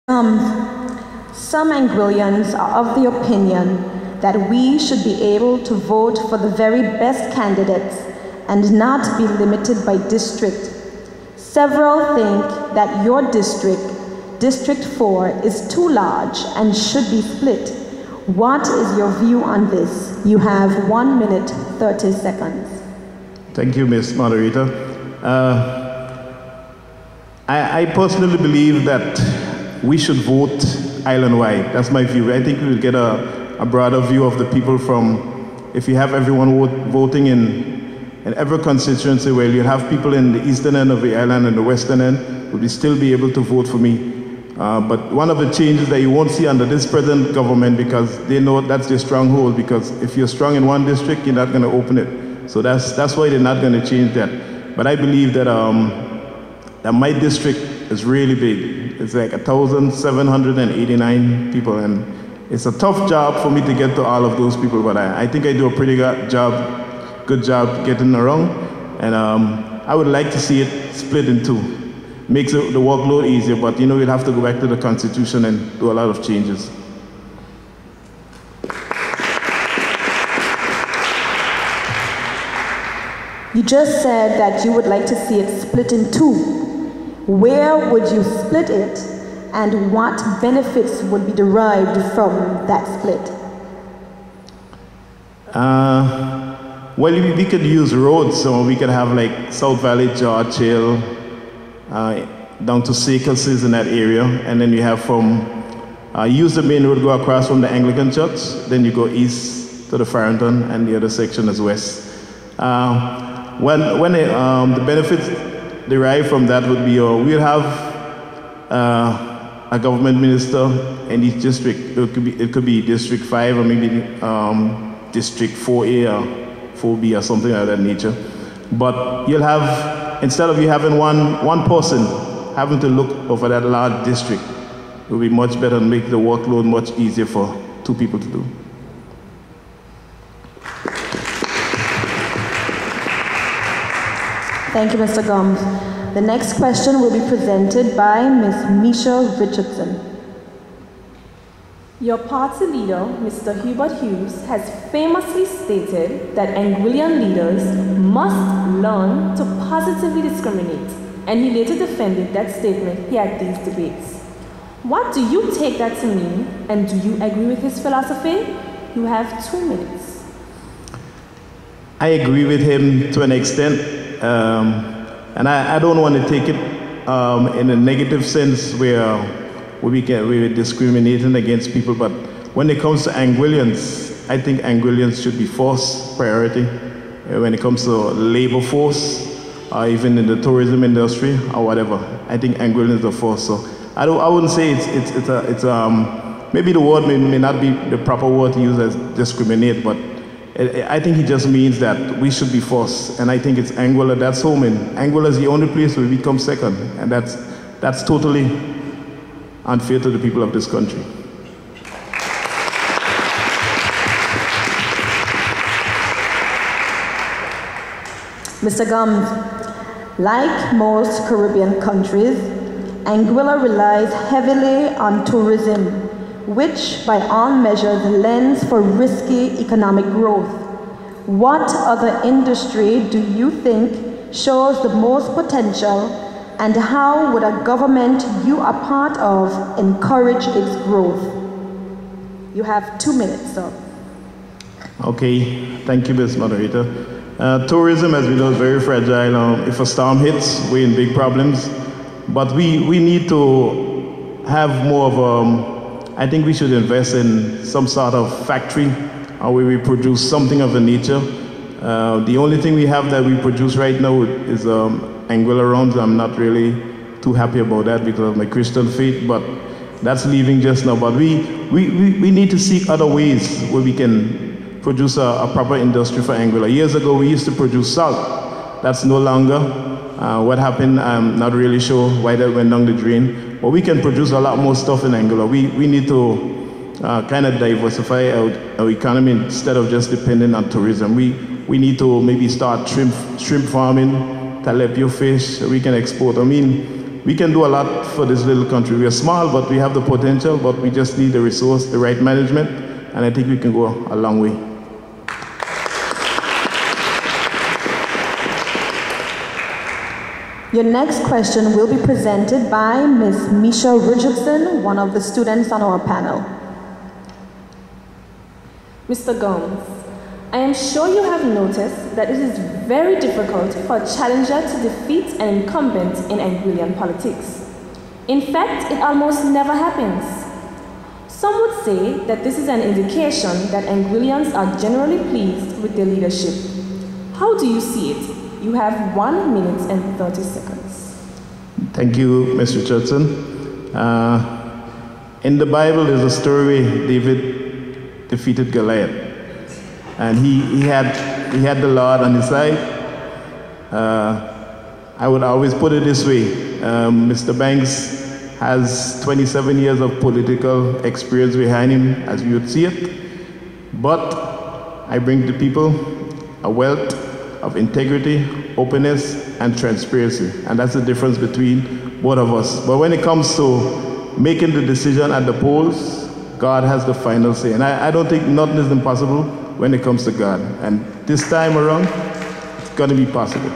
Some Anguillians are of the opinion that we should be able to vote for the very best candidates and not be limited by district. Several think that your district, District 4, is too large and should be split. What is your view on this? You have 1 minute, 30 seconds. Thank you, Ms. Moderator. I personally believe that we should vote island-wide. That's my view. I think we will get a broader view of the people from, if you have everyone voting in every constituency, where you have people in the eastern end of the island and the western end, will still be able to vote for me. But one of the changes that you won't see under this present government, because they know that's their stronghold, because if you're strong in one district, you're not going to open it. So that's why they're not going to change that. But I believe that, that my district is really big. It's like 1,789 people, and it's a tough job for me to get to all of those people, but I think I do a pretty good job getting around, and I would like to see it split in two. Makes the workload easier, but we'll have to go back to the Constitution and do a lot of changes. You just said that you would like to see it split in two. Where would you split it, and what benefits would be derived from that split? Well, we could use roads, so we could have like South Valley, George Hill, down to Sekelses in that area, and then you have use the main road, go across from the Anglican Church, then you go east to the Farrington, and the other section is west. When the benefits derived from that would be, we'll have a government minister in each district. It could be District 5 or maybe District 4A or 4B or something of that nature. But you'll have, instead of you having one person having to look over that large district, it will be much better and make the workload much easier for two people to do. Thank you, Mr. Gomes. The next question will be presented by Ms. Misha Richardson. Your party leader, Mr. Hubert Hughes, has famously stated that Anguillian leaders must learn to positively discriminate, and he later defended that statement here at these debates. What do you take that to mean, and do you agree with his philosophy? You have 2 minutes. I agree with him to an extent. And I don't want to take it in a negative sense where we're discriminating against people, but when it comes to Anguillians, I think Anguillians should be force priority. When it comes to labor force, or even in the tourism industry or whatever, I think Anguillians are force. So I wouldn't say it's maybe the word may not be the proper word to use as discriminate, but I think it just means that we should be forced, and I think it's Anguilla that's home, and Anguilla is the only place where we come second, and that's totally unfair to the people of this country. Mr. Gomes, like most Caribbean countries, Anguilla relies heavily on tourism, which by all measures lends for risky economic growth. What other industry do you think shows the most potential, and how would a government you are part of encourage its growth? You have 2 minutes, sir. Okay, thank you, Ms. Moderator. Tourism, as we know, is very fragile. If a storm hits, we're in big problems. But we need to have more of I think we should invest in some sort of factory where we produce something of the nature. The only thing we have that we produce right now is Anguilla rounds. I'm not really too happy about that because of my Christian faith, but that's leaving just now. But we need to seek other ways where we can produce a proper industry for Anguilla. Years ago, we used to produce salt. That's no longer. What happened, I'm not really sure why that went down the drain. But we can produce a lot more stuff in Anguilla. We need to kind of diversify our economy instead of just depending on tourism. We need to maybe start shrimp farming, tilapia fish, we can export. I mean, we can do a lot for this little country. We are small, but we have the potential, but we just need the resource, the right management, and I think we can go a long way. Your next question will be presented by Ms. Misha Richardson, one of the students on our panel. Mr. Gomes, I am sure you have noticed that it is very difficult for a challenger to defeat an incumbent in Anguillan politics. In fact, it almost never happens. Some would say that this is an indication that Anguillians are generally pleased with their leadership. How do you see it? You have 1 minute and 30 seconds. Thank you, Ms. Richardson. In the Bible, there's a story where David defeated Goliath. And he had the Lord on his side. I would always put it this way. Mr. Banks has 27 years of political experience behind him, as you would see it. But I bring to people a wealth of integrity, openness, and transparency. And that's the difference between both of us. But when it comes to making the decision at the polls, God has the final say. And I don't think nothing is impossible when it comes to God. And this time around, it's going to be possible.